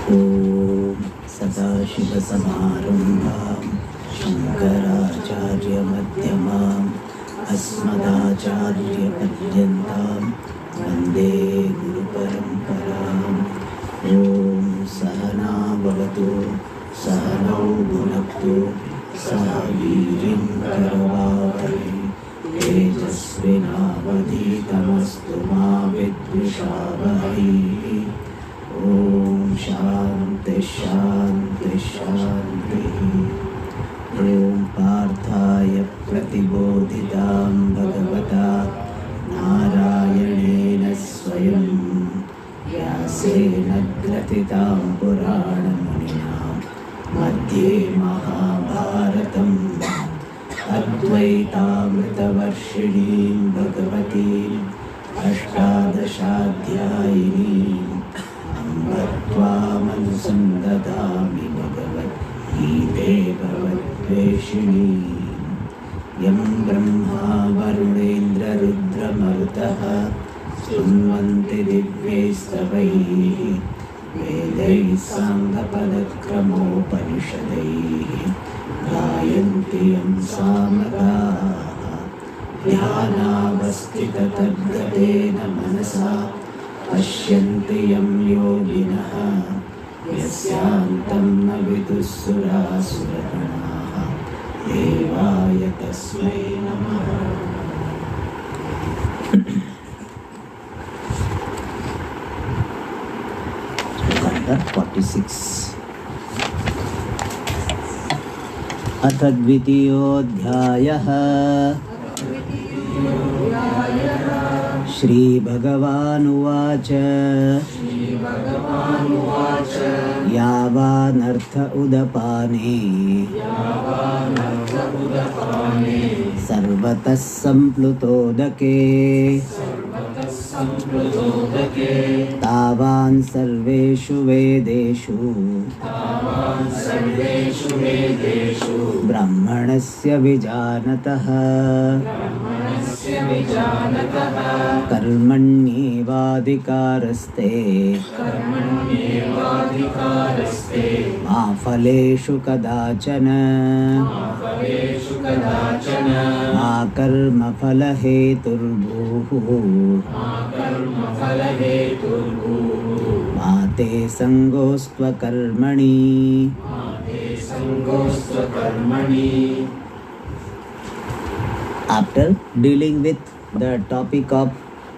ॐ सदाशिवसमारम्भां शङ्कराचार्यमध्यमाम् अस्मदाचार्यपर्यन्तां वन्दे गुरुपरम्पराम्। ॐ सहना भवतु, सहनौ भुनक्तु, सह वीर्यं करवावहै, तेजस्विनावधीतमस्तु मा विद्विषावहै। ॐ शान्ति शान्ति शान्तिः। ॐ पार्थाय प्रतिबोधितां भगवता नारायणेन स्वयं व्यासेन ग्रथितां पुराणमुनिना मध्ये महाभारतम् अद्वैतामृतवर्षिणीं भगवतीम् अष्टादशाध्यायिनीम् अम्ब त्वामनुसन्दधामि भगवद्गीते भगवद्वेषिणीम्। यं ब्रह्मा वरुणेन्द्ररुद्रमरुतः स्तुन्वन्ति दिव्यैस्तवैः वेदैः साङ्गपदक्रमोपनिषदैः गायन्ति यं सामगाः। ध्यानावस्थिततद्गतेन मनसा पश्यन्ति यं योगिनः यस्यान्तं न विदुःसुरासुरगणाः देवाय तस्मै नमः। Chapter 46 अथ द्वितीयोऽध्यायः। श्रीभगवानुवाच यावानर्थ उदपाने सर्वतः सम्प्लुतोदके तावान् सर्वेषु वेदेषु ब्राह्मणस्य विजानतः कर्मण्येवाधिकारस्ते मा फलेषु कदाचन मा कर्मफलहेतुर्भूः मा ते सङ्गोऽस्त्वकर्मणि। After dealing with the topic of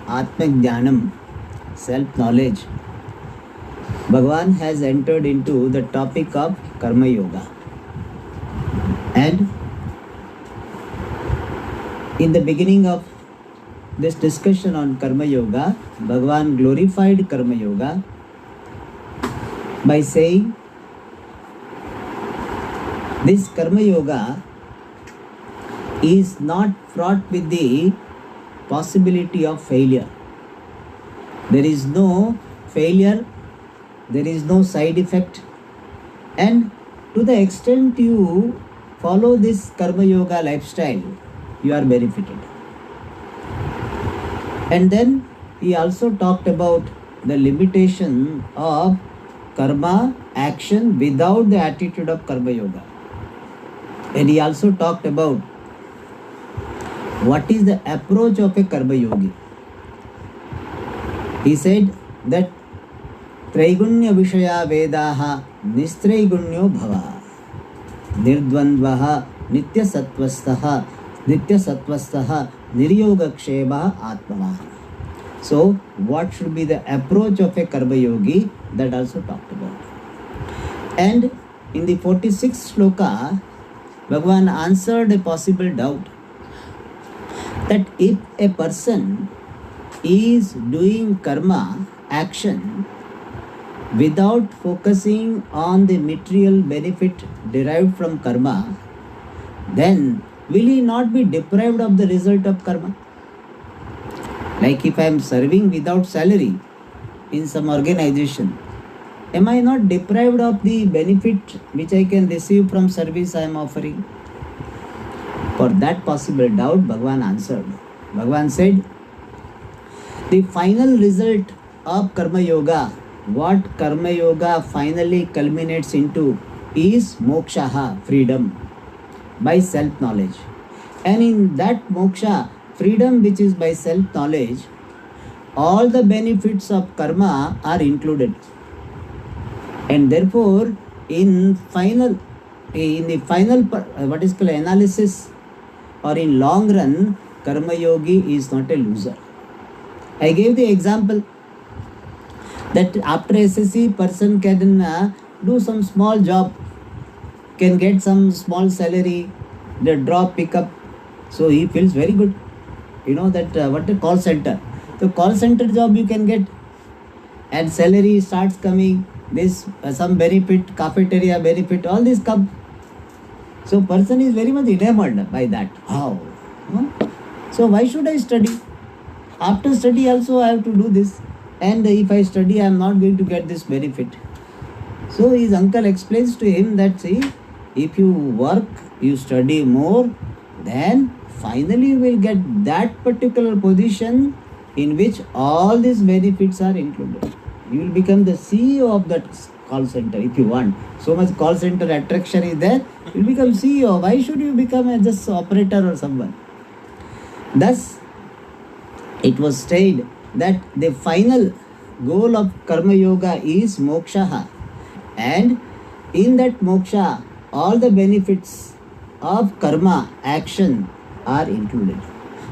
Atmajnanam, self-knowledge, Bhagavan has entered into the topic of Karma Yoga. And in the beginning of this discussion on Karma Yoga, Bhagavan glorified Karma Yoga by saying, this Karma Yoga is not fraught with the possibility of failure. There is no failure, there is no side effect, and to the extent you follow this Karma Yoga lifestyle, you are benefited. And then he also talked about the limitation of karma action without the attitude of Karma Yoga. And he also talked about what is the approach of a Karma Yogi. He said that Traigunya Vishaya Vedaha Nistraigunyo Bhava Nirdvandvaha Nitya Sattvastaha Niryogaksheva Atmavaha. So, what should be the approach of a Karma Yogi? That also talked about. And in the 46th sloka, Bhagavan answered a possible doubt that if a person is doing karma action without focusing on the material benefit derived from karma, then will he not be deprived of the result of karma? Like if I am serving without salary in some organization, am I not deprived of the benefit which I can receive from service I am offering? For that possible doubt, Bhagavan answered. Bhagavan said, the final result of Karma Yoga what Karma Yoga finally culminates into is moksha, freedom by self knowledge. And in that moksha, freedom which is by self knowledge, all the benefits of karma are included. And therefore, in the final what is called analysis, or in long run, karma yogi is not a loser. I gave the example that after SSC, person can do some small job, can get some small salary, the drop pickup, so he feels very good. You know that what a call center. The call center job you can get, and salary starts coming. This some benefit, cafeteria benefit, all this come. So person is very much enamored by that. Wow. So why should I study? After study also I have to do this. And if I study I am not going to get this benefit. So his uncle explains to him that, see, if you work, you study more, then finally you will get that particular position in which all these benefits are included. You will become the CEO of that call center if you want. So much call center attraction is there, you will become CEO. Why should you become a just operator or someone? Thus, it was said that the final goal of Karma Yoga is moksha, and in that moksha, all the benefits of karma action are included.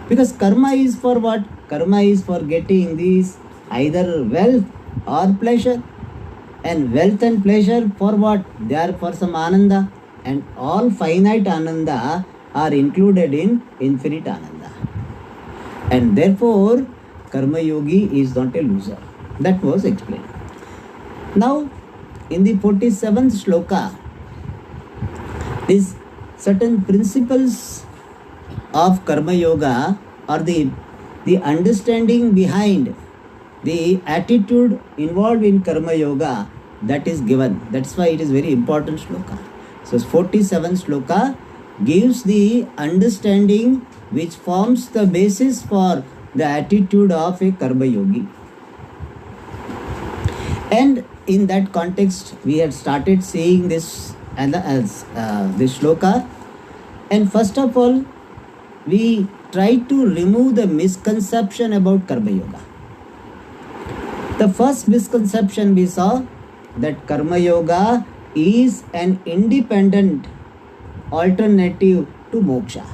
Because karma is for what? Karma is for getting these either wealth or pleasure. And wealth and pleasure for what? They are for some ananda, and all finite ananda are included in infinite ananda. And therefore, Karma Yogi is not a loser. That was explained. Now, in the 47th shloka, these certain principles of Karma Yoga, or the understanding behind the attitude involved in Karma Yoga, that is given. That's why it is very important shloka. So 47th shloka gives the understanding which forms the basis for the attitude of a Karma Yogi. And in that context, we had started seeing this as this shloka. And first of all, we try to remove the misconception about Karma Yoga. The first misconception we saw that Karma Yoga is an independent alternative to moksha.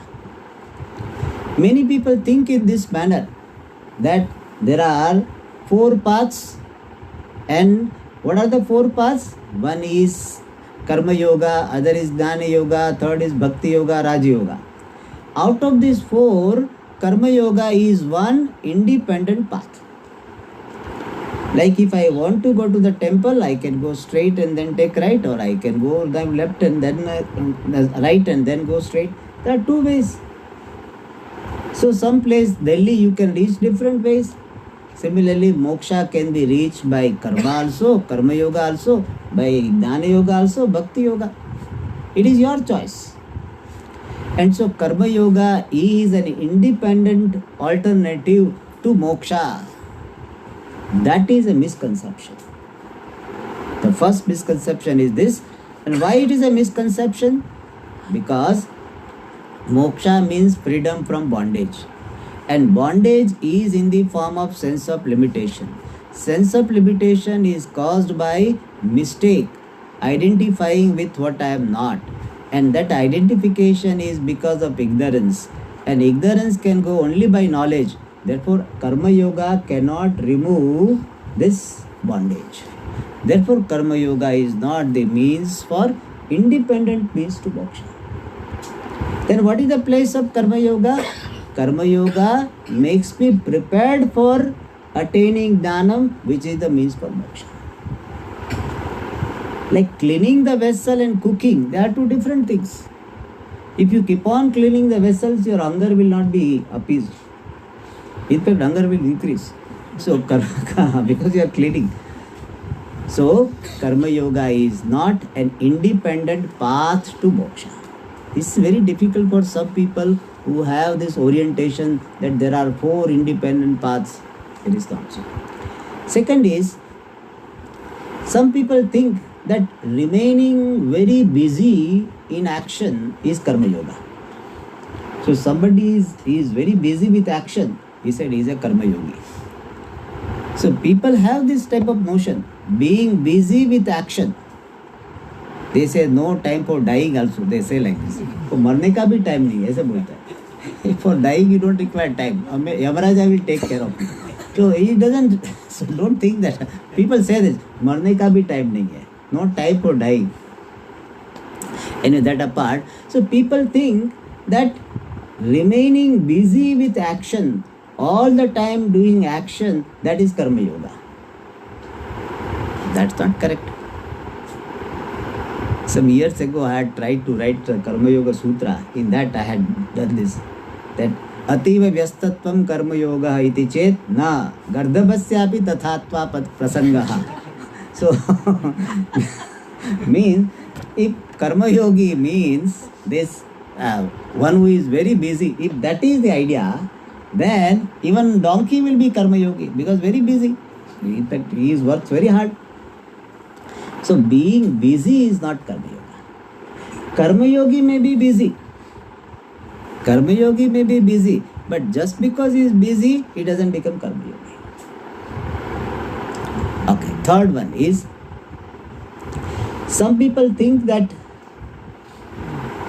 Many people think in this manner that there are 4 paths, and what are the 4 paths? One is Karma Yoga, other is Jnana Yoga, third is Bhakti Yoga, Raja Yoga. Out of these 4, Karma Yoga is one independent path. Like if I want to go to the temple, I can go straight and then take right, or I can go left and then right and then go straight. There are 2 ways. So some place, Delhi, you can reach different ways. Similarly, moksha can be reached by karma also, Karma Yoga also, by Jnana Yoga also, Bhakti Yoga. It is your choice. And so Karma Yoga is an independent alternative to moksha. That is a misconception. The first misconception is this. And why it is a misconception? Because moksha means freedom from bondage. And bondage is in the form of sense of limitation. Sense of limitation is caused by mistake, identifying with what I am not. And that identification is because of ignorance. And ignorance can go only by knowledge. Therefore, Karma Yoga cannot remove this bondage. Therefore, Karma Yoga is not the means for independent means to moksha. Then what is the place of Karma Yoga? Karma Yoga makes me prepared for attaining Jnanam, which is the means for moksha. Like cleaning the vessel and cooking, they are 2 different things. If you keep on cleaning the vessels, your hunger will not be appeased. In fact, hunger will increase. So, because you are cleaning. So, Karma Yoga is not an independent path to moksha. This is very difficult for some people who have this orientation that there are 4 independent paths. It is not so. Second is, Some people think that remaining very busy in action is karma yoga. So somebody is very busy with action, he said he is a karma yogi. So people have this type of notion, being busy with action. They say no time for dying also, they say like this. तो मरने का भी time नहीं है, ऐसे बोलता है. For dying you don't require time. Yamaraja will take care of you. So he doesn't, so don't think that. People say this, मरने का भी time नहीं है. No time for dying. Anyway, that apart, so people think that remaining busy with action, all the time doing action, that is karma yoga. That's not correct. Some years ago I had tried to write the Karma Yoga Sutra. In that I had done this, that ativa vyastatvam karma yoga iti chet na gardhabasyapi tathatva prasangaha. So means if karma yogi means this one who is very busy, if that is the idea, then even donkey will be karma yogi because very busy. In fact, he works very hard. So being busy is not karma yoga. Karma yogi may be busy. Karma yogi may be busy, but just because he is busy, he doesn't become karma yogi. Okay, third one is, some people think that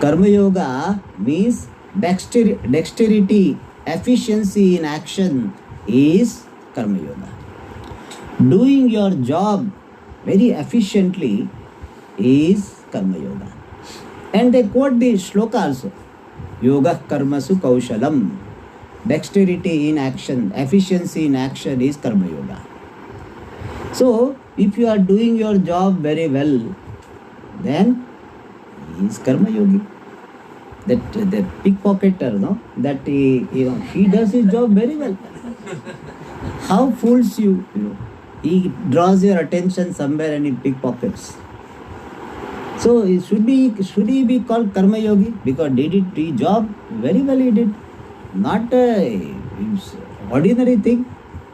karma yoga means dexterity, efficiency in action is karma yoga. Doing your job very efficiently is karma yoga. And they quote the shloka also. Yoga karmasu kaushalam. Dexterity in action, efficiency in action is karma yoga. So, if you are doing your job very well, then he is karma yogi. That the pickpocketer, no, that he does his job very well. How fools you, he draws your attention somewhere and he pickpockets. So should he be called karma yogi because did it his job very well? He did, not ordinary thing.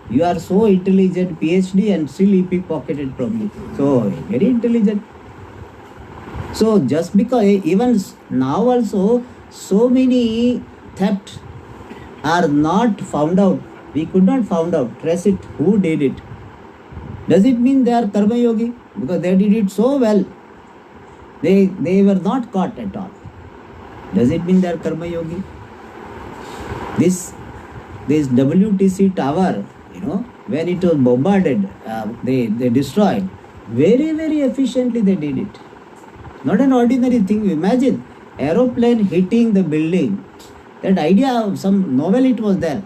You are so intelligent, PhD, and still he pickpocketed from you. So very intelligent. So just because even now also so many thefts are not found out. We could not found out, trace it, who did it. Does it mean they are karma yogi? Because they did it so well. They were not caught at all. Does it mean they are karma yogi? This WTC tower, when it was bombarded, they destroyed. Very, very efficiently they did it. Not an ordinary thing. Imagine aeroplane hitting the building. That idea of some novel it was there,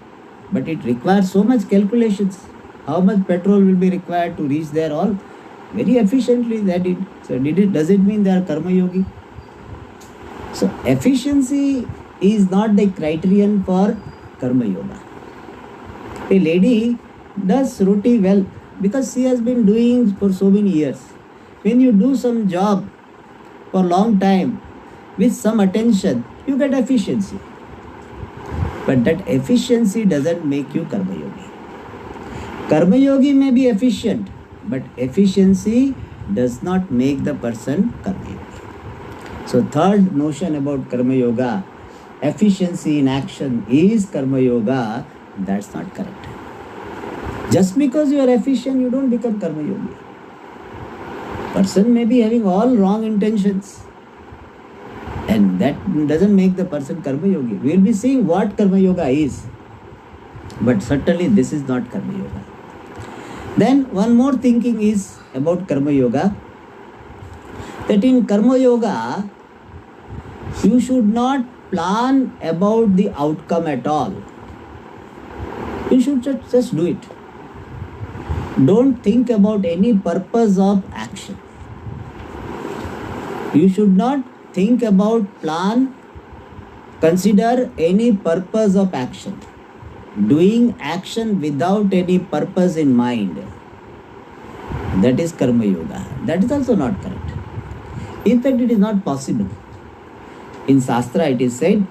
but it requires so much calculations. How much petrol will be required to reach there? All very efficiently they did. So does it mean they are karma yogi? So efficiency is not the criterion for karma yoga. A lady does roti well because she has been doing for so many years. When you do some job for a long time with some attention, you get efficiency. But that efficiency doesn't make you karma yogi. Karma yogi may be efficient, but efficiency does not make the person karma yogi. So third notion about karma yoga, efficiency in action is karma yoga, that's not correct. Just because you are efficient, you don't become karma yogi. Person may be having all wrong intentions, and that doesn't make the person karma yogi. We will be seeing what karma yoga is, but certainly this is not karma yoga. Then one more thinking is about karma yoga, that in karma yoga you should not plan about the outcome at all. You should just do it. Don't think about any purpose of action. You should not think about, plan, consider any purpose of action. Doing action without any purpose in mind, that is karma yoga. That is also not correct. In fact, it is not possible. In Shastra it is said,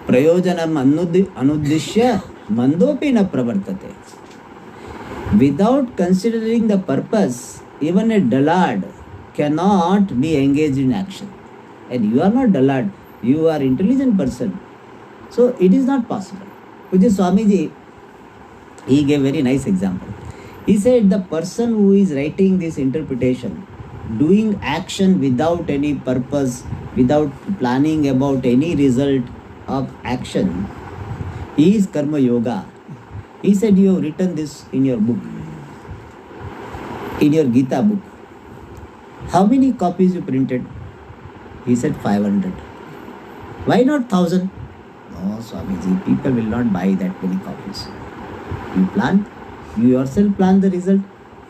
prayojanam anuddishya mandopi na pravartate. Without considering the purpose, even a dullard cannot be engaged in action. And you are not dullard, you are intelligent person. So it is not possible. Pujya Swamiji, he gave very nice example. He said the person who is writing this interpretation, doing action without any purpose, without planning about any result of action, is karma yoga. He said you have written this in your book, in your Gita book. How many copies you printed? He said 500. Why not 1000? No, Swamiji, people will not buy that many copies. You plan, you yourself plan the result,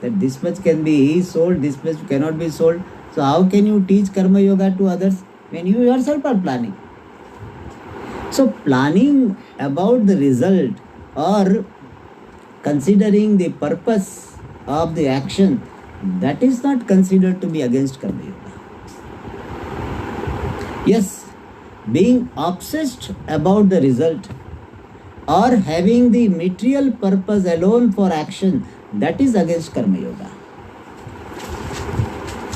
that this much can be sold, this much cannot be sold. So how can you teach karma yoga to others when you yourself are planning? So planning about the result or considering the purpose of the action, that is not considered to be against karma yoga. Yes, being obsessed about the result or having the material purpose alone for action, that is against karma yoga.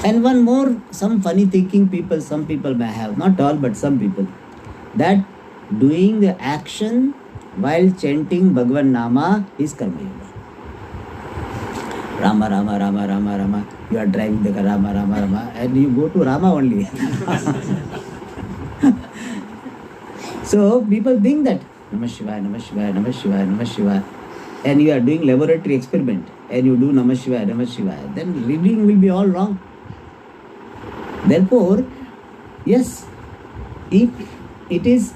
And one more, some funny thinking people, some people may have, not all but some people, that doing the action while chanting Bhagavan Nama is karma yoga. Rama, Rama, Rama, Rama, Rama. You are driving the car, Rama, Rama, Rama, and you go to Rama only. So people think that Namah Shivaya, Namah Shivaya, Namah Shivaya, Namah Shivaya, and you are doing laboratory experiment and you do Namah Shivaya, Namah Shivaya, then reading will be all wrong. Therefore, yes, if it is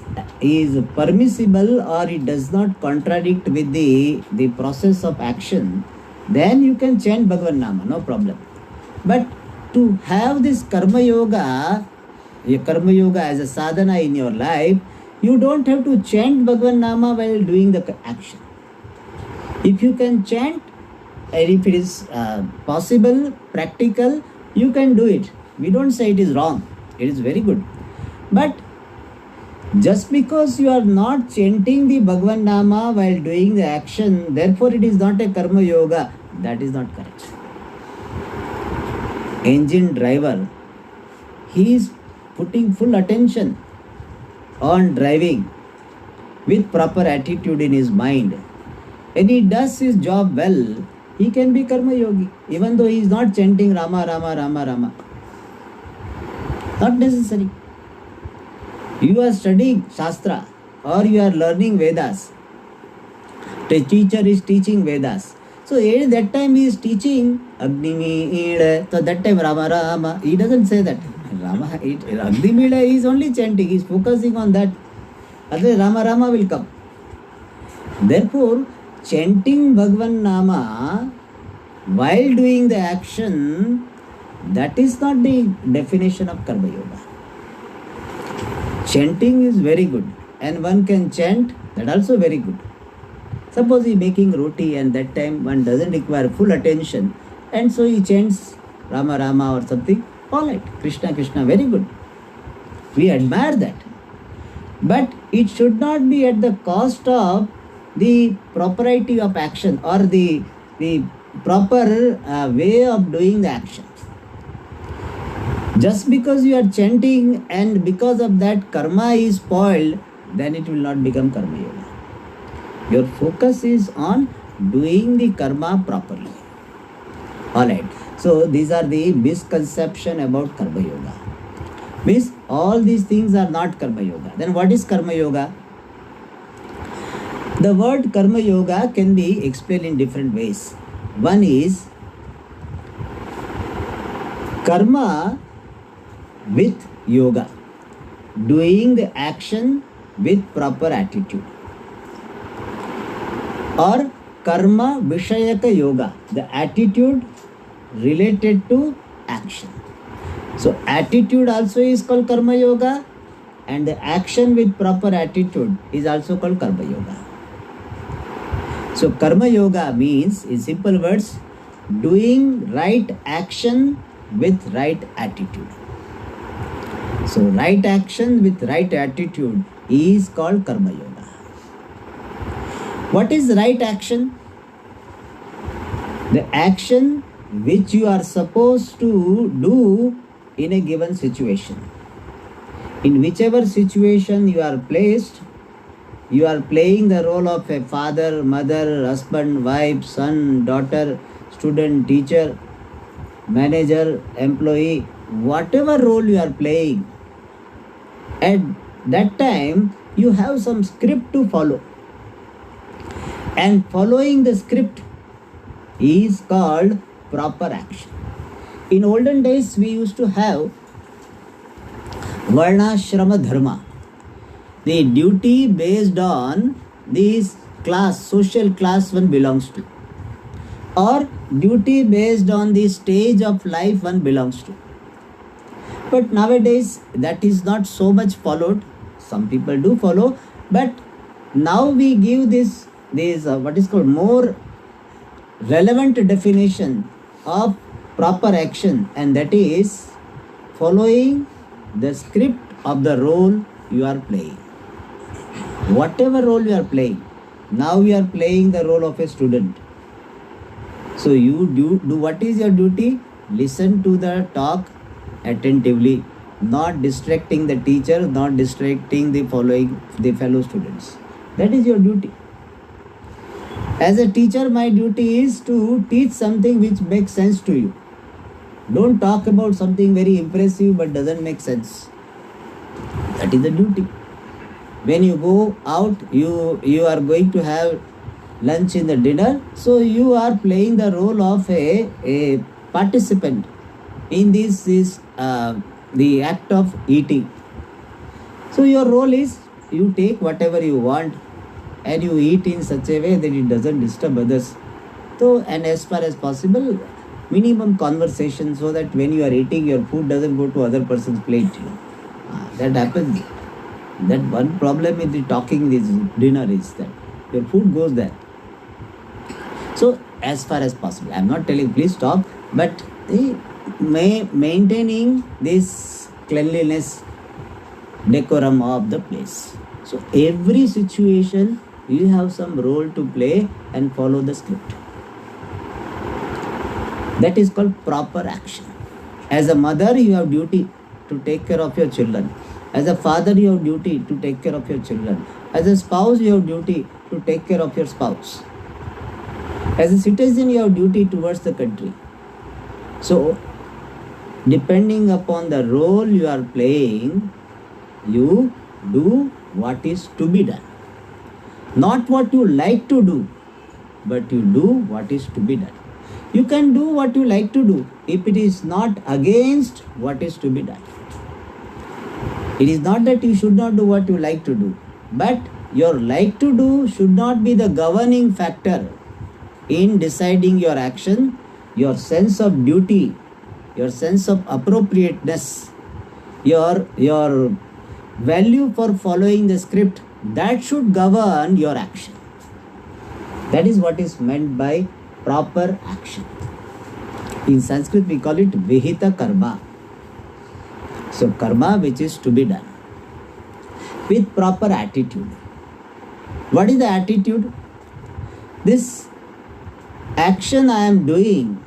permissible or it does not contradict with the process of action, then you can chant Bhagavan Nama, no problem. But to have this karma yoga as a sadhana in your life, you don't have to chant Bhagavan Nama while doing the action. If you can chant, and if it is possible, practical, you can do it. We don't say it is wrong. It is very good. But just because you are not chanting the Bhagavan Nama while doing the action, therefore it is not a karma yoga. That is not correct. Engine driver, he is putting full attention on driving with proper attitude in his mind. And he does his job well, he can be karma yogi, even though he is not chanting Rama, Rama, Rama, Rama. Not necessary. You are studying Shastra or you are learning Vedas. The teacher is teaching Vedas. So at that time he is teaching Agni Meela. So that time Rama Rama. He doesn't say that. Agni Meela is only chanting. He is focusing on that. Otherwise Rama Rama will come. Therefore, chanting Bhagavan Nama while doing the action, that is not the definition of karma yoga. Chanting is very good and one can chant, that also very good. Suppose he is making roti and that time one doesn't require full attention and so he chants Rama Rama or something, alright, Krishna Krishna, very good. We admire that. But it should not be at the cost of the propriety of action or the proper way of doing the action. Just because you are chanting and because of that karma is spoiled, then it will not become karma yoga. Your focus is on doing the karma properly. Alright, so these are the misconception about karma yoga. Means all these things are not karma yoga. Then what is karma yoga? The word karma yoga can be explained in different ways. One is karma with yoga, doing the action with proper attitude, or karma vishayaka yoga, the attitude related to action. So attitude also is called karma yoga and the action with proper attitude is also called karma yoga. So karma yoga means, in simple words, doing right action with right attitude. So right action with right attitude is called karma yoga. What is right action? The action which you are supposed to do in a given situation. In whichever situation you are placed, you are playing the role of a father, mother, husband, wife, son, daughter, student, teacher, manager, employee, whatever role you are playing. At that time, you have some script to follow. And following the script is called proper action. In olden days, we used to have Varna Shrama Dharma, the duty based on this class, social class one belongs to, or duty based on the stage of life one belongs to. But nowadays, that is not so much followed. Some people do follow, but now we give this what is called more relevant definition of proper action, and that is following the script of the role you are playing. Whatever role you are playing, now you are playing the role of a student. So you do what is your duty? Listen to the talk attentively, not distracting the teacher, not distracting the fellow students. That is your duty. As a teacher, my duty is to teach something which makes sense to you. Don't talk about something very impressive but doesn't make sense. That is the duty. When you go out, you are going to have lunch in the dinner, so you are playing the role of a participant in this the act of eating. So your role is you take whatever you want and you eat in such a way that it doesn't disturb others. So, and as far as possible, minimum conversation, so that when you are eating, your food doesn't go to other person's plate. That happens. That one problem with the talking this dinner is that your food goes there. So as far as possible, I am not telling please stop, but maintaining this cleanliness, decorum of the place. So every situation you have some role to play and follow the script. That is called proper action. As a mother, you have duty to take care of your children. As a father, you have duty to take care of your children. As a spouse, you have duty to take care of your spouse. As a citizen, you have duty towards the country. So, depending upon the role you are playing, you do what is to be done. Not what you like to do, but you do what is to be done. You can do what you like to do if it is not against what is to be done. It is not that you should not do what you like to do, but your like to do should not be the governing factor in deciding your action. Your sense of duty, your sense of appropriateness, your value for following the script, that should govern your action. That is what is meant by proper action. In Sanskrit we call it vihita karma. So karma which is to be done with proper attitude. What is the attitude? This action I am doing,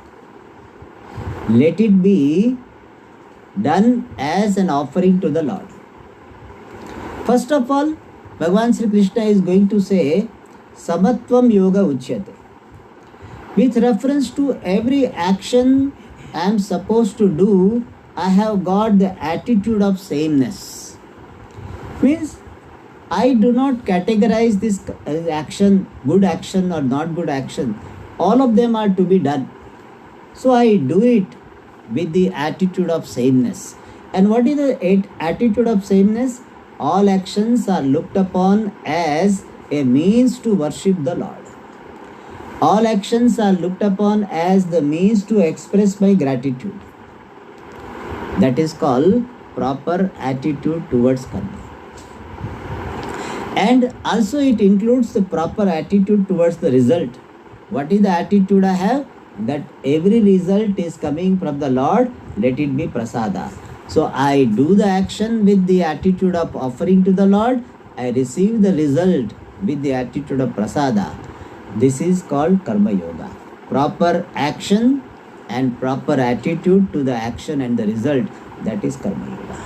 let it be done as an offering to the Lord. First of all, Bhagavan Sri Krishna is going to say Samatvam Yoga Uchyate. With reference to every action I am supposed to do, I have got the attitude of sameness. Means I do not categorize this action, good action or not good action. All of them are to be done. So I do it with the attitude of sameness. And what is the attitude of sameness? All actions are looked upon as a means to worship the Lord. All actions are looked upon as the means to express my gratitude. That is called proper attitude towards karma. And also it includes the proper attitude towards the result. What is the attitude I have? That every result is coming from the Lord, let it be prasada. So I do the action with the attitude of offering to the Lord, I receive the result with the attitude of prasada. This is called karma yoga. Proper action and proper attitude to the action and the result, that is Karma Yoga.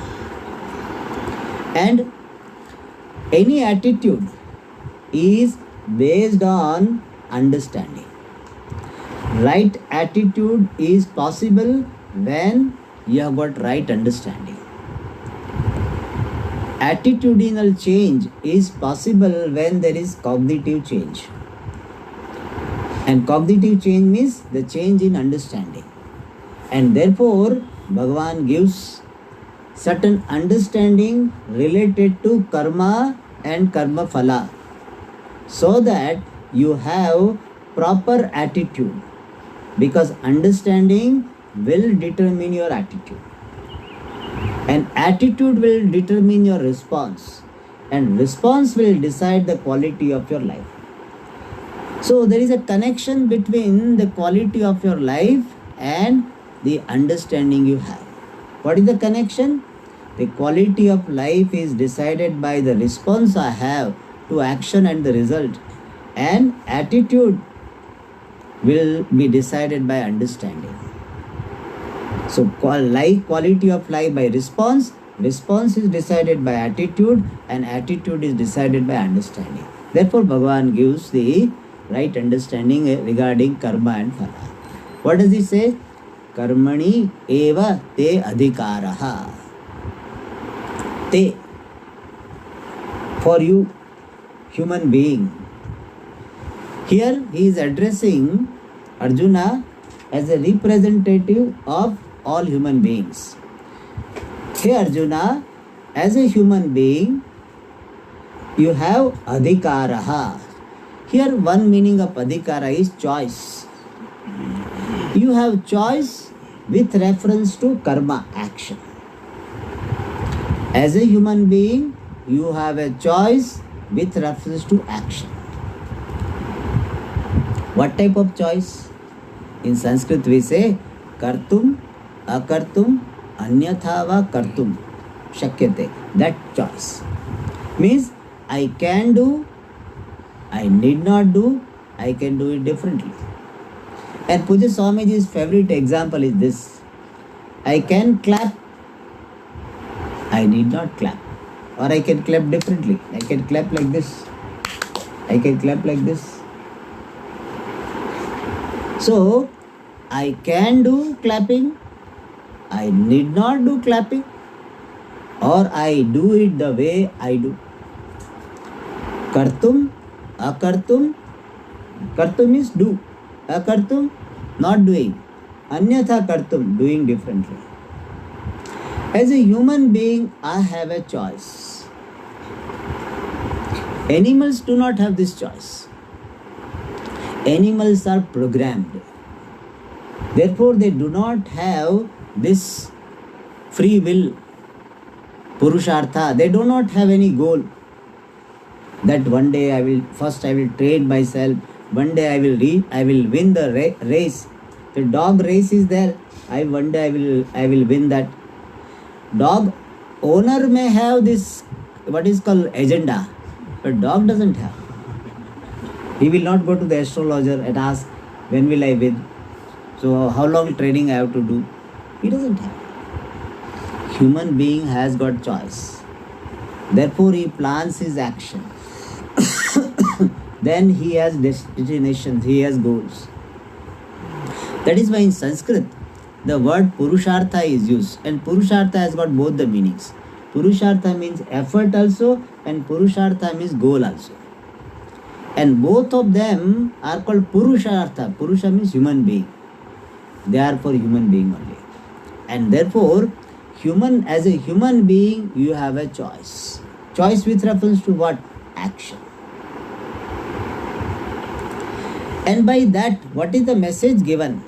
And any attitude is based on understanding. Right attitude is possible when you have got right understanding. Attitudinal change is possible when there is cognitive change. And cognitive change means the change in understanding. And therefore, Bhagavan gives certain understanding related to karma and karma phala, so that you have proper attitude, because understanding will determine your attitude, and attitude will determine your response, and response will decide the quality of your life. So there is a connection between the quality of your life and the understanding you have. What is the connection? The quality of life is decided by the response I have to action and the result, and attitude will be decided by understanding. So quality of life by response is decided by attitude, and attitude is decided by understanding. Therefore Bhagavan gives the right understanding regarding karma and phala. What does he say? Karmani eva te adhikaraha. Te, for you, human being. Here he is addressing Arjuna as a representative of all human beings. Hey Arjuna, as a human being, you have adhikaraha. Here one meaning of adhikara is choice. You have choice with reference to karma, action. As a human being, you have a choice with reference to action. What type of choice? In Sanskrit we say kartum, akartum, anyatha va kartum shakyate. That choice means I can do, I need not do, I can do it differently. And Pujya Swamiji's favorite example is this: I can clap, I need not clap. Or I can clap differently. I can clap like this. I can clap like this. So, I can do clapping, I need not do clapping, or I do it the way I do. Kartum, akartum. Kartum is do. Akartum, not doing. Anyatha kartum, doing differently. As a human being, I have a choice. Animals do not have this choice. Animals are programmed. Therefore, they do not have this free will, purushartha. They do not have any goal. That one day I will train myself. One day I will win the race. The dog race is there. One day I will win that. Dog owner may have this, what is called agenda, but dog doesn't have. He will not go to the astrologer and ask, when will I win? So how long training I have to do? He doesn't have. Human being has got choice. Therefore he plans his action. Then he has destinations, he has goals. That is why in Sanskrit the word Purushartha is used, and Purushartha has got both the meanings. Purushartha means effort also, and Purushartha means goal also. And both of them are called Purushartha. Purusha means human being. They are for human being only. And therefore, as a human being, you have a choice. Choice with reference to what? Action. And by that, what is the message given?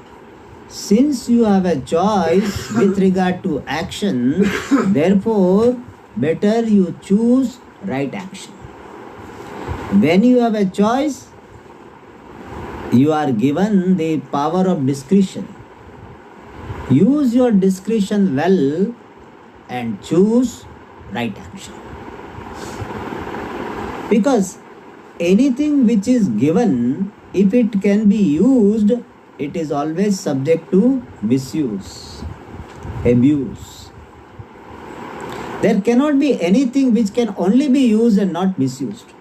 Since you have a choice with regard to action, therefore, better you choose right action. When you have a choice, you are given the power of discretion. Use your discretion well and choose right action. Because anything which is given, if it can be used, it is always subject to misuse, abuse. There cannot be anything which can only be used and not misused.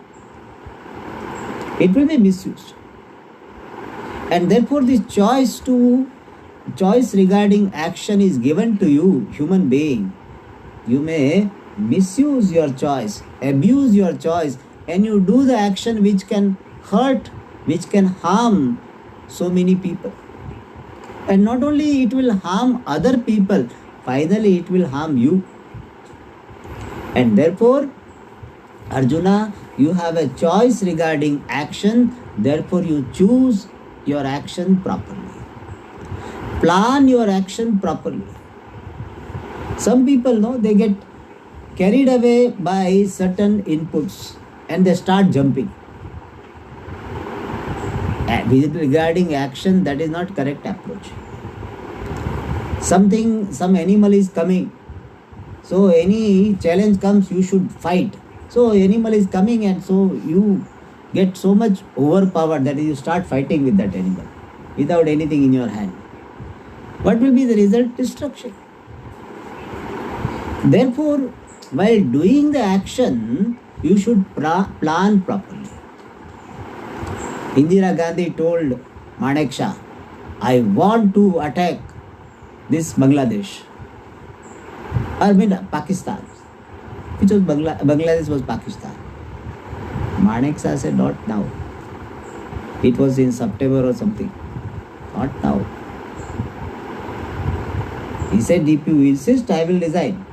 It will be misused. And therefore the choice regarding action is given to you, human being. You may misuse your choice, abuse your choice, and you do the action which can hurt, which can harm so many people. And not only it will harm other people, finally it will harm you. And therefore, Arjuna, you have a choice regarding action, therefore you choose your action properly. Plan your action properly. Some people know they get carried away by certain inputs and they start jumping. Regarding action, that is not correct approach. Some animal is coming. So any challenge comes, you should fight. So animal is coming and so you get so much overpowered that you start fighting with that animal without anything in your hand. What will be the result? Destruction. Therefore, while doing the action, you should plan properly. Indira Gandhi told Manek Shah, I want to attack this Bangladesh. I mean Pakistan. Which was Bangladesh was Pakistan. Manek Shah said, not now. It was in September or something. Not now. He said, if you insist, I will resign.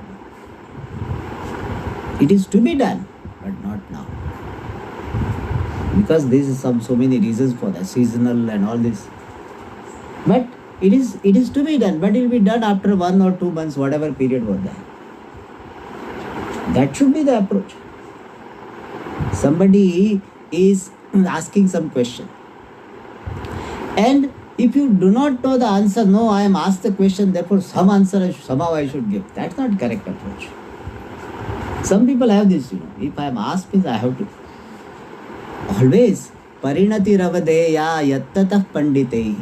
It is to be done, but not now. Because this is so many reasons for that, seasonal and all this. But it is to be done, but it will be done after 1 or 2 months, whatever period was there. That should be the approach. Somebody is asking some question. And if you do not know the answer, no, I am asked the question, therefore some answer somehow I should give. That's not correct approach. Some people have this, if I am asked, means I have to. Always, parinati ravadeya yattatah panditehi.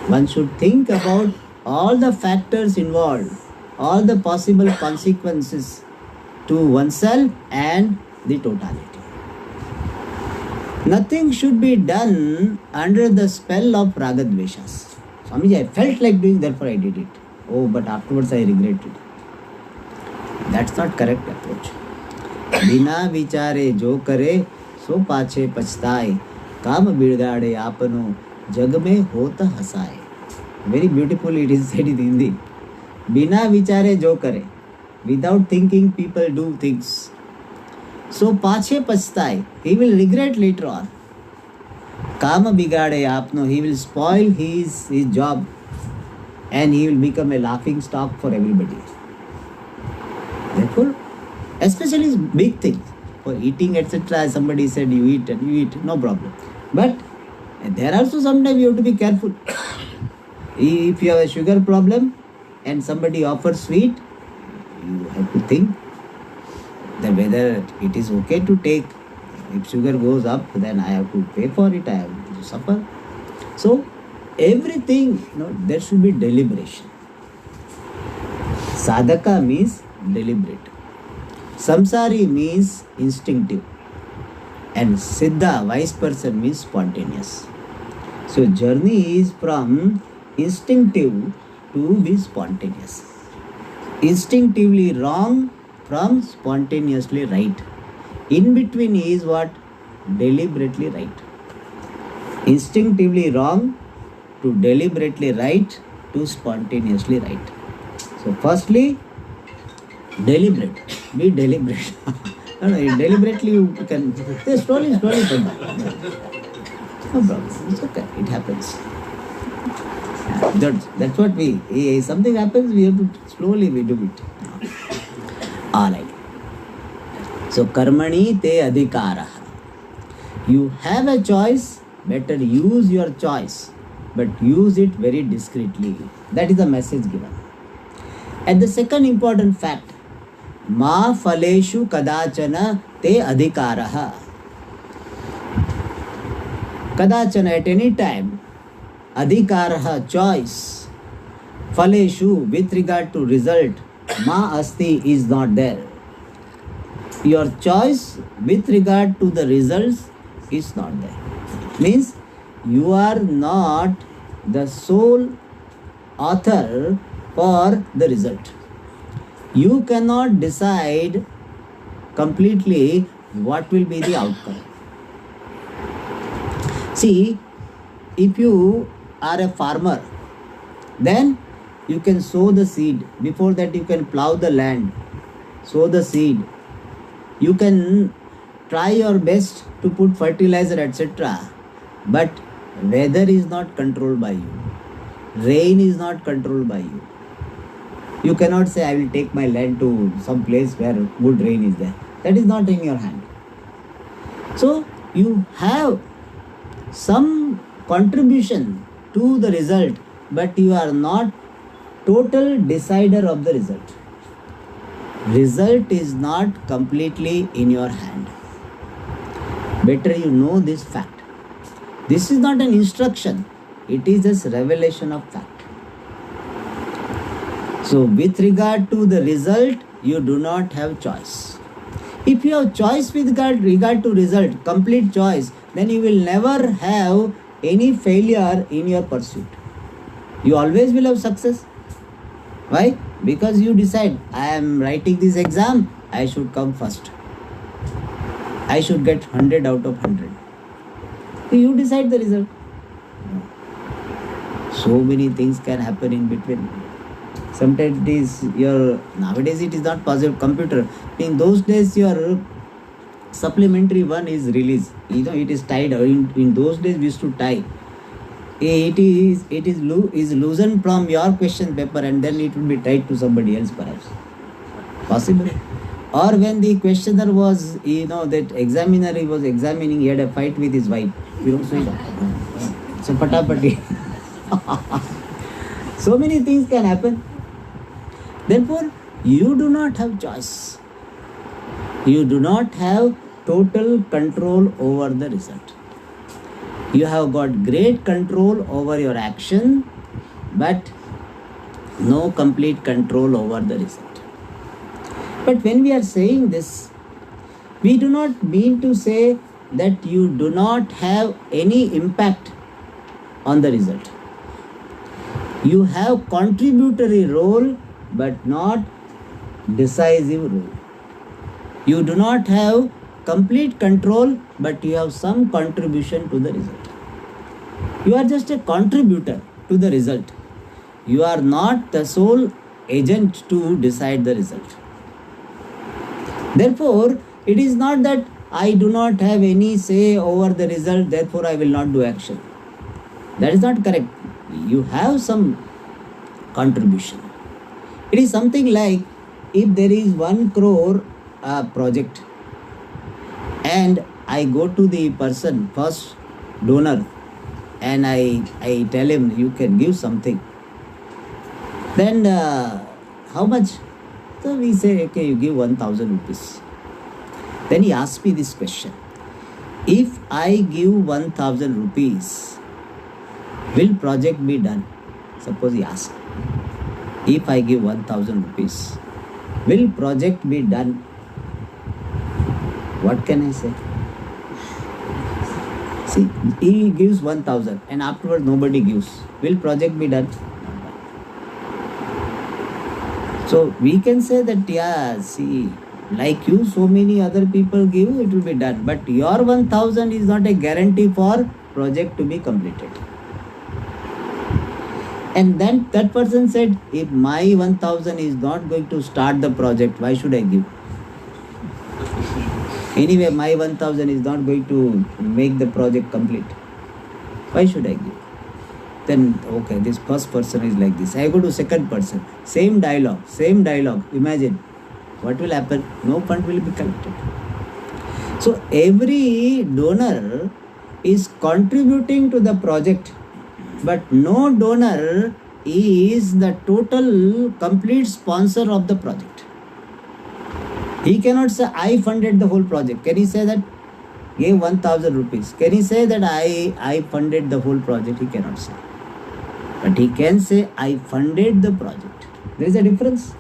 One should think about all the factors involved, all the possible consequences to oneself and the totality. Nothing should be done under the spell of ragadveshas. Swamiji, I felt like doing, therefore I did it. Oh, but afterwards I regretted. That's not correct approach. Bina vichare jo kare, so pache pachtaye, काम बिगाड़े आपनो जग में होता हंसाए. Very beautiful it is said in Hindi. बिना विचारे जो करे, without thinking people do things. So पाछे पछताए, he will regret later on. काम बिगाड़े आपनो, he will spoil his job and he will become a laughing stock for everybody. Therefore, especially big things. For eating, etc., somebody said you eat, no problem. But there also sometimes you have to be careful. If you have a sugar problem and somebody offers sweet, you have to think that whether it is okay to take. If sugar goes up, then I have to pay for it, I have to suffer. So everything, there should be deliberation. Sadhaka means deliberate. Samsari means instinctive. And Siddha, wise person, means spontaneous. So journey is from instinctive to be spontaneous. Instinctively wrong from spontaneously right. In between is what? Deliberately right. Instinctively wrong to deliberately right to spontaneously right. So firstly, deliberate. Be deliberate. No, deliberately you can. Slowly come back. No problem. It's okay. It happens. That's what something happens, we have to slowly we do it. Alright. So karmani te adhikara. You have a choice, better use your choice, but use it very discreetly. That is the message given. And the second important fact, ma phaleshu kadachana te adhikaraha. Kadachana, at any time, adhikaraha, choice. Phaleshu, with regard to result, ma asti is not there. Your choice with regard to the results is not there. Means you are not the sole author for the result. You cannot decide completely what will be the outcome. See, if you are a farmer, then you can sow the seed. Before that, you can plow the land, sow the seed. You can try your best to put fertilizer, etc. But weather is not controlled by you. Rain is not controlled by you. You cannot say, I will take my land to some place where good rain is there. That is not in your hand. So, you have some contribution to the result, but you are not total decider of the result. Result is not completely in your hand. Better you know this fact. This is not an instruction. It is just revelation of fact. So with regard to the result, you do not have choice. If you have choice with regard to result, complete choice, then you will never have any failure in your pursuit. You always will have success. Why? Because you decide, I am writing this exam, I should come first. I should get 100 out of 100. So you decide the result. So many things can happen in between. Sometimes it is nowadays it is not possible. Computer. In those days your supplementary one is released. It is tied. In those days we used to tie. It is loosened from your question paper and then it will be tied to somebody else perhaps. Possible. Or when the questioner was, that examiner he was examining, he had a fight with his wife. You don't say that. So patapati. So many things can happen. Therefore, you do not have choice. You do not have total control over the result. You have got great control over your action, but no complete control over the result. But when we are saying this, we do not mean to say that you do not have any impact on the result. You have contributory role, but not decisive role. You do not have complete control, but you have some contribution to the result. You are just a contributor to the result. You are not the sole agent to decide the result. Therefore, it is not that I do not have any say over the result, therefore I will not do action. That is not correct. You have some contribution. It is something like if there is 1 crore project and I go to the person, first donor, and I tell him you can give something. Then how much? So we say, okay, you give 1,000 rupees. Then he asks me this question. If I give 1,000 rupees, will project be done? Suppose he asks. If I give 1,000 rupees, will project be done? What can I say? See, he gives 1,000 and afterwards nobody gives. Will project be done? So we can say that, like you, so many other people give, it will be done. But your 1,000 is not a guarantee for project to be completed. And then that person said, if my 1,000 is not going to start the project, why should I give? Anyway, my 1,000 is not going to make the project complete. Why should I give? Then, okay, this first person is like this. I go to second person. Same dialogue. Imagine. What will happen? No fund will be collected. So, every donor is contributing to the project. But no donor is the total complete sponsor of the project. He cannot say, I funded the whole project. Can he say that? Gave 1,000 rupees. Can he say that I funded the whole project? He cannot say. But he can say, I funded the project. There is a difference.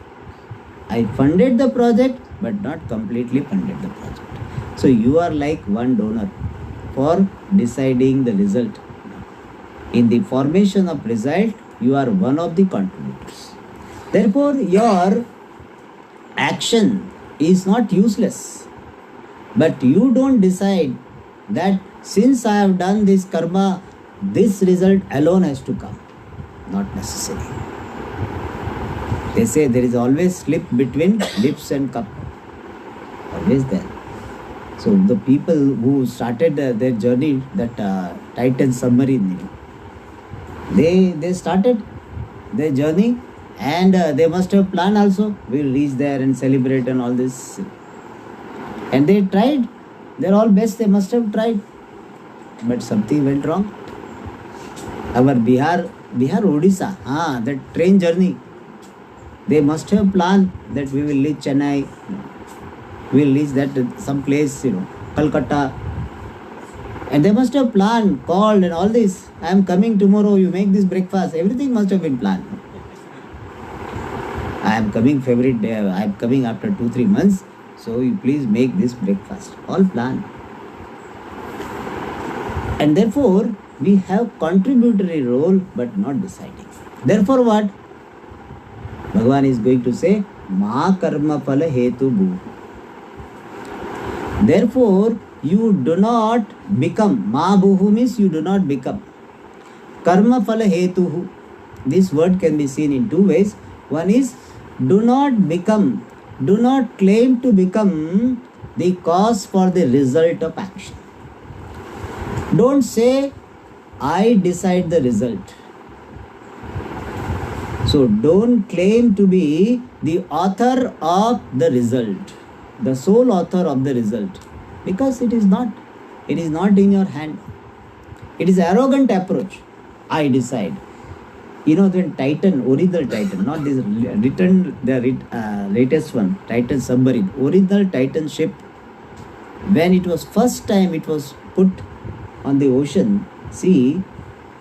I funded the project, but not completely funded the project. So you are like one donor for deciding the result. In the formation of result, you are one of the contributors. Therefore, your action is not useless. But you don't decide that since I have done this karma, this result alone has to come. Not necessary. They say there is always slip between lips and cup. Always there. So the people who started their journey, that Titan submarine, they started their journey, and they must have planned also. We'll reach there and celebrate and all this. And they tried. They're all best. They must have tried. But something went wrong. Our Bihar Odisha, that train journey, they must have planned that we will reach Chennai, we will reach that some place, Calcutta. And they must have planned, called and all this. I am coming tomorrow, you make this breakfast. Everything must have been planned. I am coming February, I am coming after 2-3 months. So you please make this breakfast. All planned. And therefore, we have contributory role but not deciding. Therefore what? Bhagavan is going to say, Ma karma phala hetu bhu. Therefore, you do not become. Ma bhuhu means you do not become. Karma phala hetuhu. This word can be seen in two ways. One is, do not become, do not claim to become the cause for the result of action. Don't say, I decide the result. So don't claim to be the author of the result, the sole author of the result, because it is not. It is not in your hand. It is arrogant approach. I decide. The Titan, original Titan, not this written, the latest one, Titan submarine, original Titan ship, when it was first time it was put on the ocean, sea,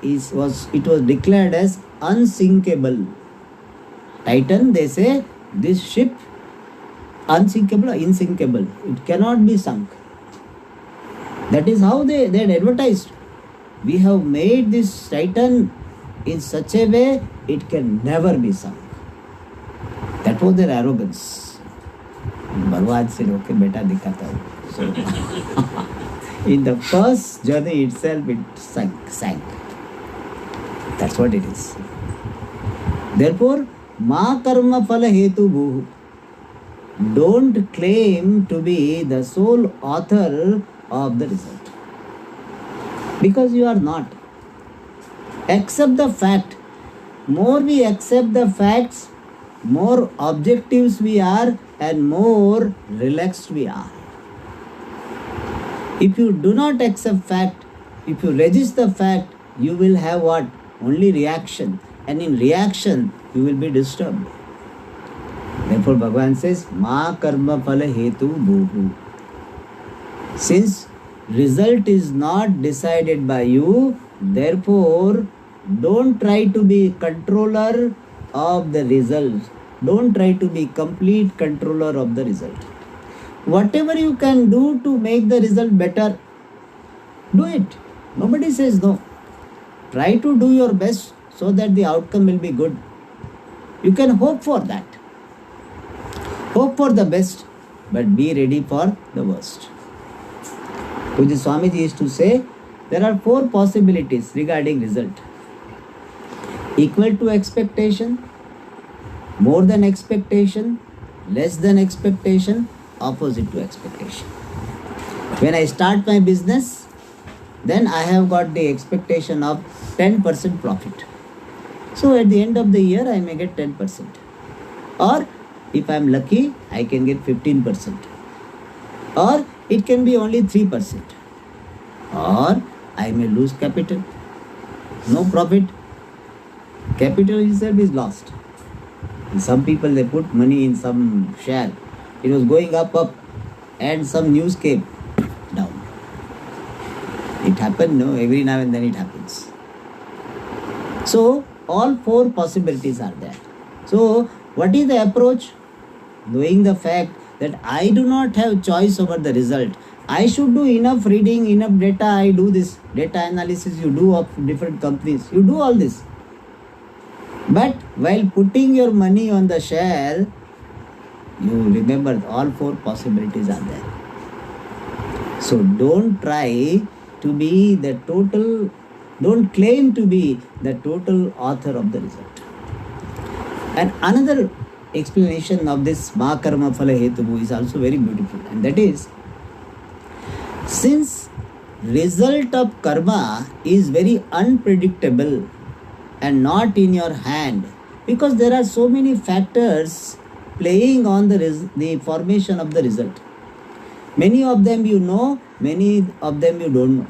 it was declared as unsinkable. Titan, they say, this ship, unsinkable or insinkable, it cannot be sunk. That is how they had advertised. We have made this Titan in such a way it can never be sunk. That was their arrogance. Bhagwan said, okay, beta dikhata hu. So, in the first journey itself, it sank. That's what it is. Therefore, Ma karma phala hetu bhuhu. Don't claim to be the sole author of the result. Because you are not. Accept the fact. More we accept the facts, more objectives we are and more relaxed we are. If you do not accept fact, if you resist the fact, you will have what? Only reaction. And in reaction, you will be disturbed. Therefore, Bhagavan says, Ma karma phala hetu bhuhu. Since result is not decided by you, therefore, don't try to be controller of the result. Don't try to be complete controller of the result. Whatever you can do to make the result better, do it. Nobody says no. Try to do your best so that the outcome will be good. You can hope for that. Hope for the best, but be ready for the worst. Pujya Swamiji used to say, there are 4 possibilities regarding result. Equal to expectation, more than expectation, less than expectation, opposite to expectation. When I start my business, then I have got the expectation of 10% profit. So at the end of the year, I may get 10%. Or if I am lucky, I can get 15%. Or it can be only 3%. Or I may lose capital. No profit. Capital itself is lost. And some people, they put money in some share. It was going up, and some news came down. It happened, no? Every now and then it happens. So, all four possibilities are there. So what is the approach? Knowing the fact that I do not have choice over the result. I should do enough reading, enough data. I do this data analysis, you do of different companies, you do all this. But while putting your money on the share, you remember all four possibilities are there. So don't try to be the total, don't claim to be the total author of the result. And another explanation of this Ma Karma Phala Hetu is also very beautiful, and that is, since result of karma is very unpredictable and not in your hand, because there are so many factors playing on the formation of the result. Many of them you know, many of them you don't know.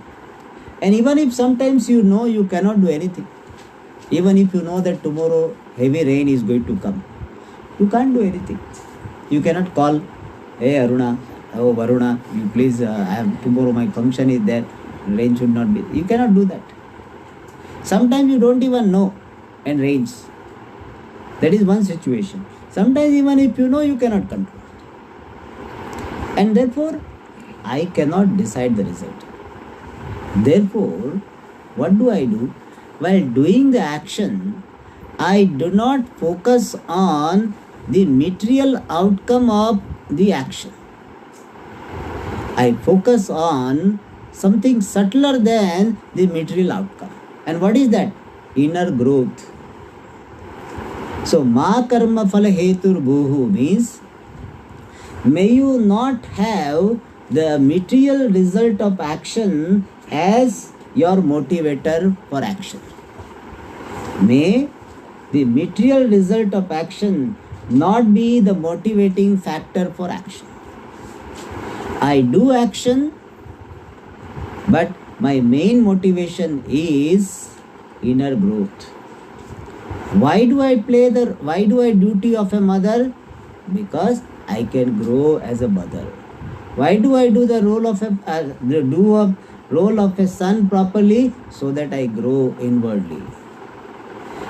And even if sometimes you know, you cannot do anything. Even if you know that tomorrow heavy rain is going to come, you can't do anything. You cannot call, hey Aruna, oh Varuna, you please, tomorrow my function is there, rain should not be. You cannot do that. Sometimes you don't even know and rains. That is one situation. Sometimes even if you know, you cannot control. And therefore, I cannot decide the result. Therefore, what do? While doing the action, I do not focus on the material outcome of the action. I focus on something subtler than the material outcome. And what is that? Inner growth. So, Ma Karma Phala Hetur Bhuhu means, may you not have the material result of action as your motivator for action. May the material result of action not be the motivating factor for action. I do action, but my main motivation is inner growth. Why do I duty of a mother? Because I can grow as a mother. Why do I do the role of a son properly? So that I grow inwardly.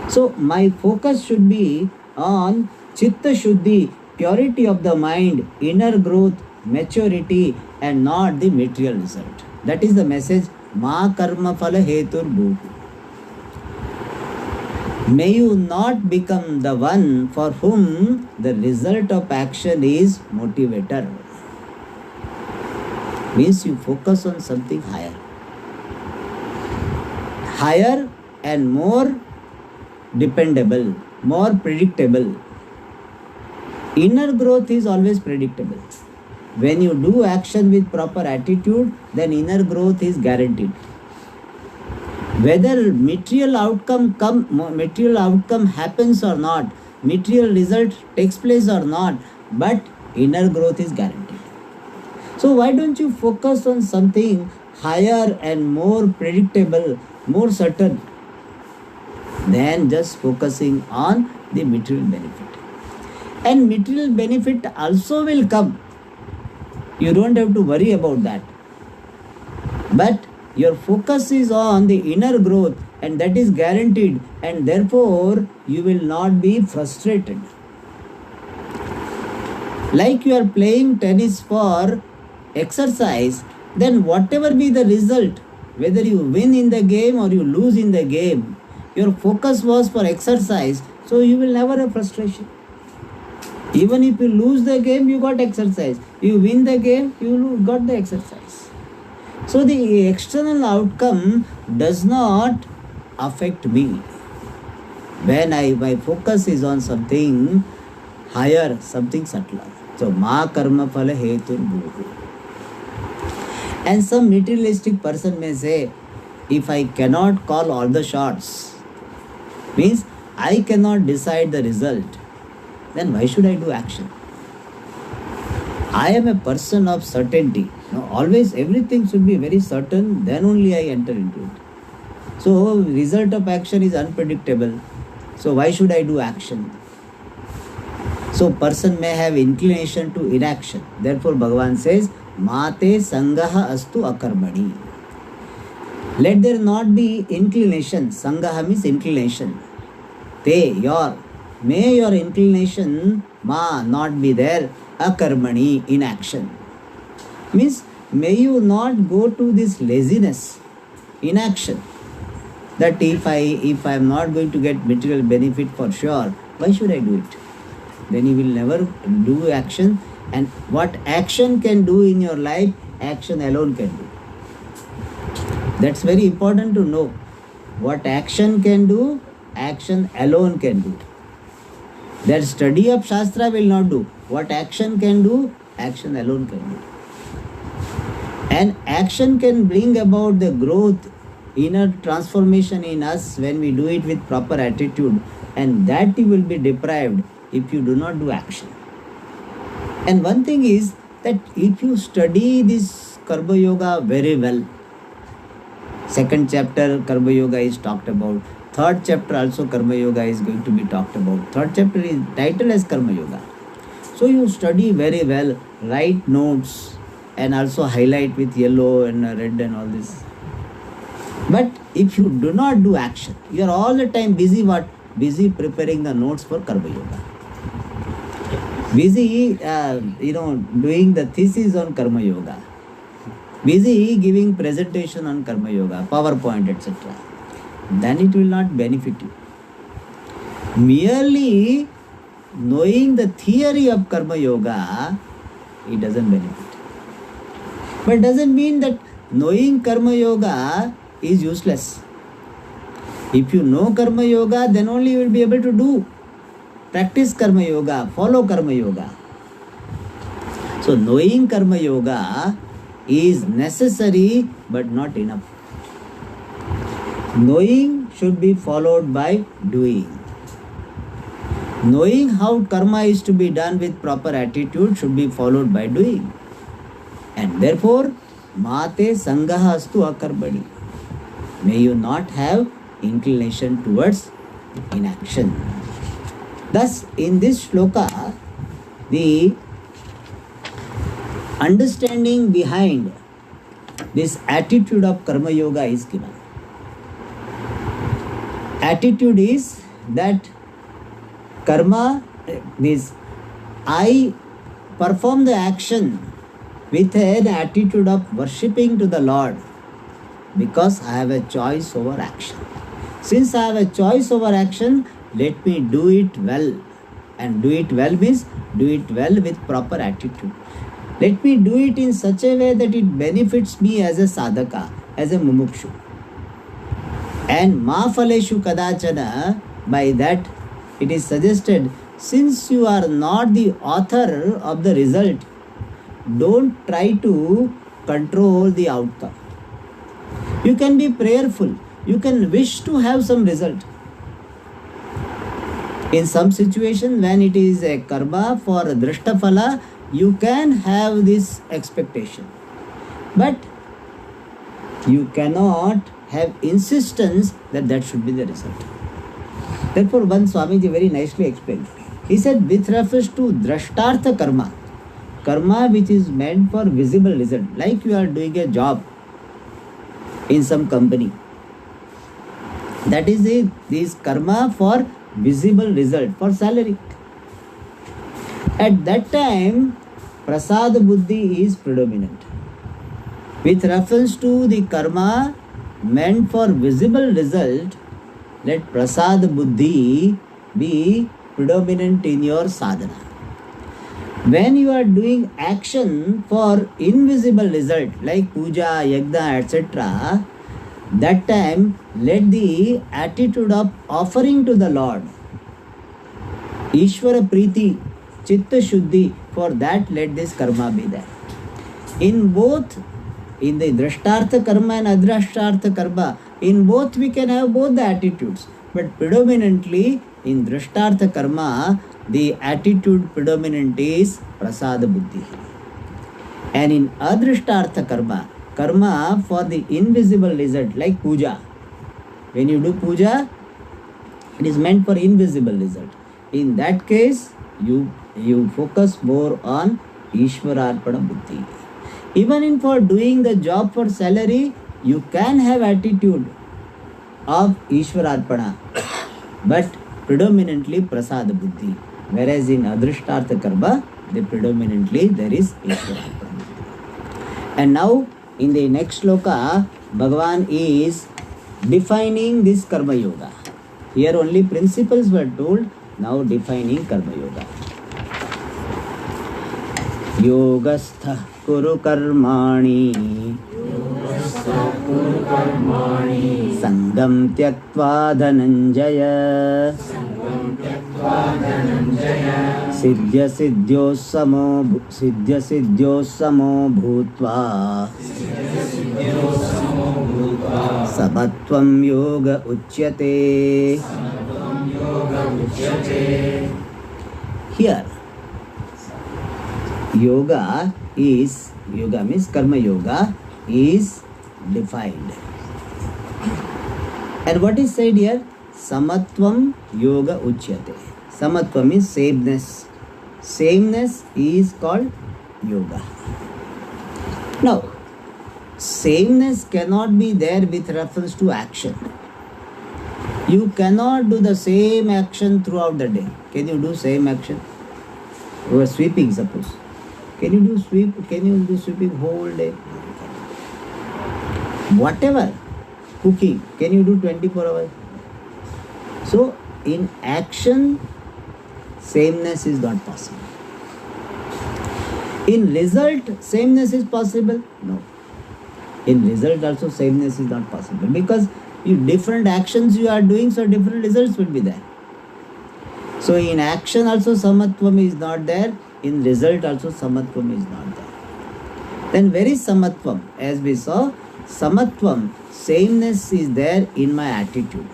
So my focus should be on Chitta Shuddhi, purity of the mind, inner growth, maturity, and not the material result. That is the message. Ma Karma Phala Hetur Bhuhu. May you not become the one for whom the result of action is motivator. Means you focus on something higher. Higher and more dependable, more predictable. Inner growth is always predictable. When you do action with proper attitude, then inner growth is guaranteed. Whether material outcome happens or not, material result takes place or not, but inner growth is guaranteed. So why don't you focus on something higher and more predictable, more certain, than just focusing on the material benefit. And material benefit also will come. You don't have to worry about that. But your focus is on the inner growth, and that is guaranteed, and therefore you will not be frustrated. Like you are playing tennis for exercise, then whatever be the result, whether you win in the game or you lose in the game, your focus was for exercise, so you will never have frustration. Even if you lose the game, you got exercise. You win the game, you got the exercise. So the external outcome does not affect me. When my focus is on something higher, something subtler. So Ma Karma Phala Hetur Bhuhu. And some materialistic person may say, if I cannot call all the shots, means I cannot decide the result, then why should I do action? I am a person of certainty. Now, always everything should be very certain, then only I enter into it. So, result of action is unpredictable. So, why should I do action? So, person may have inclination to inaction. Therefore, Bhagavan says, Mate Sangaha Astu Akarmani. Let there not be inclination. Sangaha means inclination. may your inclination not be there, akarmani, in action. Means, may you not go to this laziness, inaction. That if I am not going to get material benefit for sure, why should I do it? Then you will never do action. And what action can do in your life, action alone can do. That's very important to know. What action can do, action alone can do. That study of Shastra will not do. What action can do, action alone can do. And action can bring about the growth, inner transformation in us when we do it with proper attitude, and that you will be deprived if you do not do action. And one thing is that if you study this Karma Yoga very well, second chapter Karma Yoga is talked about, third chapter also Karma Yoga is going to be talked about. Third chapter is titled as Karma Yoga. So you study very well, write notes and also highlight with yellow and red and all this. But if you do not do action, you are all the time busy what? Busy preparing the notes for Karma Yoga. Busy, doing the thesis on Karma Yoga. Busy giving presentation on Karma Yoga, PowerPoint, etc. Then it will not benefit you. Merely knowing the theory of Karma Yoga, it doesn't benefit. But doesn't mean that knowing Karma Yoga is useless. If you know Karma Yoga, then only you will be able to practice Karma Yoga, follow Karma Yoga. So knowing Karma Yoga is necessary but not enough. Knowing should be followed by doing. Knowing how karma is to be done with proper attitude should be followed by doing. And therefore, mate sangaha astu akarmani. May you not have inclination towards inaction. Thus, in this shloka, the understanding behind this attitude of Karma Yoga is given. Attitude is that karma means I perform the action with an attitude of worshipping to the Lord because I have a choice over action. Since I have a choice over action, let me do it well. And do it well means do it well with proper attitude. Let me do it in such a way that it benefits me as a sadhaka, as a mumukshu. And ma phaleshu kadachana, by that it is suggested, since you are not the author of the result, don't try to control the outcome. You can be prayerful. You can wish to have some result. In some situation, when it is a karma for drishta phala, you can have this expectation. But you cannot have insistence that should be the result. Therefore, one Swamiji very nicely explained. He said, with reference to drashtartha karma, karma which is meant for visible result, like you are doing a job in some company. That is this karma for visible result, for salary. At that time, prasad buddhi is predominant. With reference to the karma meant for visible result, let prasad buddhi be predominant in your sadhana. When you are doing action for invisible result like puja, yagna, etc., that time let the attitude of offering to the Lord, Ishvara Priti, Chitta Shuddhi, for that let this karma be there. In both, in the drashtartha karma and adrashtartha karma, in both we can have both the attitudes. But predominantly in drashtartha karma, the attitude predominant is prasada buddhi. And in adrashtartha karma, karma for the invisible result like puja. When you do puja, it is meant for invisible result. In that case, you focus more on Ishwararpana buddhi. Even in for doing the job for salary, you can have attitude of Ishwararpana. But predominantly prasada buddhi, whereas in adrishtartha karma, predominantly there is Ishvara. And now in the next shloka, Bhagavan is defining this karma yoga. Here only principles were told, now defining karma yoga. Yogastha kuru karmani sangam tyaktva dhananjaya siddhya siddhyo samo bhutva samatvam yoga uchyate. Here yoga means karma yoga is defined. And what is said here? Samatvam yoga uchyate. Samatvam means sameness. Sameness is called yoga. Now, sameness cannot be there with reference to action. You cannot do the same action throughout the day. Can you do same action? You are sweeping, suppose. Can you do sweeping whole day? Whatever. Cooking, can you do 24 hours? So, in action, sameness is not possible. In result, sameness is possible? No. In result also, sameness is not possible. Because different actions you are doing, so different results will be there. So, in action also, samatvam is not there. In result also, samatvam is not there. Then where is samatvam? As we saw, samatvam, sameness is there in my attitude.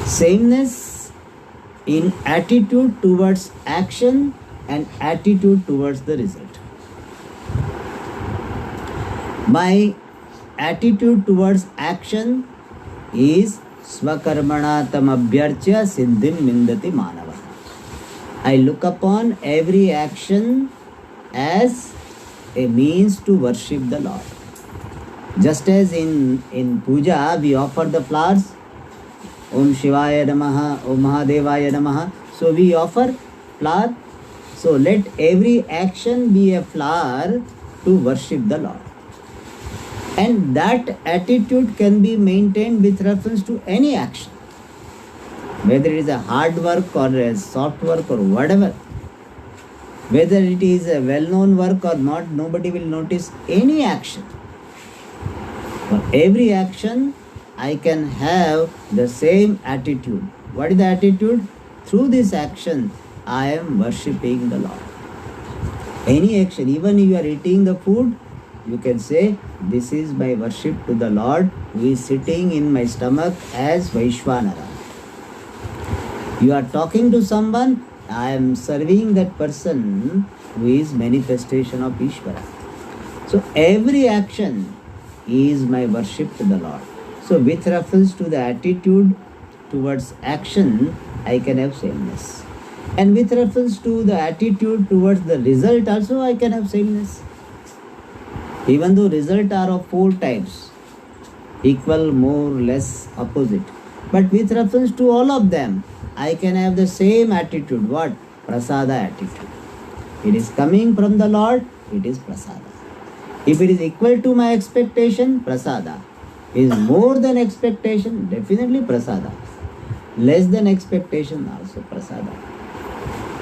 Sameness in attitude towards action and attitude towards the result. My attitude towards action is swakarmana tamabhyarcha siddhim mindati manava. I look upon every action as a means to worship the Lord. Just as in puja we offer the flowers, Om Shivaya Namaha, Om Mahadevaya Namaha. So we offer flower. So let every action be a flower to worship the Lord. And that attitude can be maintained with reference to any action. Whether it is a hard work or a soft work or whatever. Whether it is a well-known work or not, nobody will notice any action. For every action, I can have the same attitude. What is the attitude? Through this action, I am worshipping the Lord. Any action, even if you are eating the food, you can say, this is my worship to the Lord who is sitting in my stomach as Vaishwanara. You are talking to someone, I am serving that person who is manifestation of Ishvara. So every action is my worship to the Lord. So with reference to the attitude towards action, I can have sameness. And with reference to the attitude towards the result also, I can have sameness. Even though result are of 4 types, equal, more, less, opposite. But with reference to all of them, I can have the same attitude. What? Prasada attitude. It is coming from the Lord, it is prasada. If it is equal to my expectation, prasada. Is more than expectation, definitely prasada. Less than expectation, also prasada.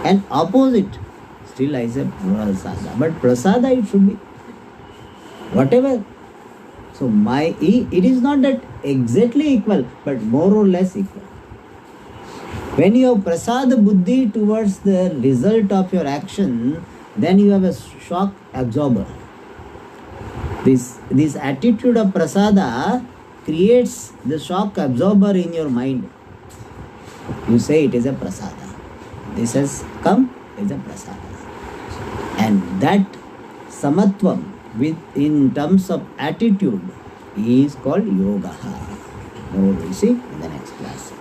And opposite, still I say prasada. But prasada it should be. Whatever. So it is not that exactly equal, but more or less equal. When you have prasada buddhi towards the result of your action, then you have a shock absorber. This attitude of prasada creates the shock absorber in your mind. You say it is a prasada. This has come, it is a prasada. And that samatvam in terms of attitude is called yoga. More we see in the next class.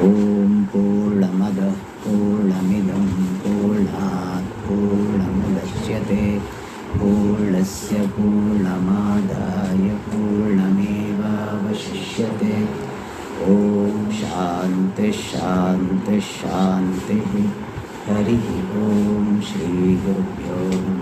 Om Purnamada Purnamidam Purnat Purnamudachyate Purnasya Purnamadaya Purnameva Vashishyate. Om Shanti. शांति शांति. हरि ओम. श्री गुरुभ्यो नमः.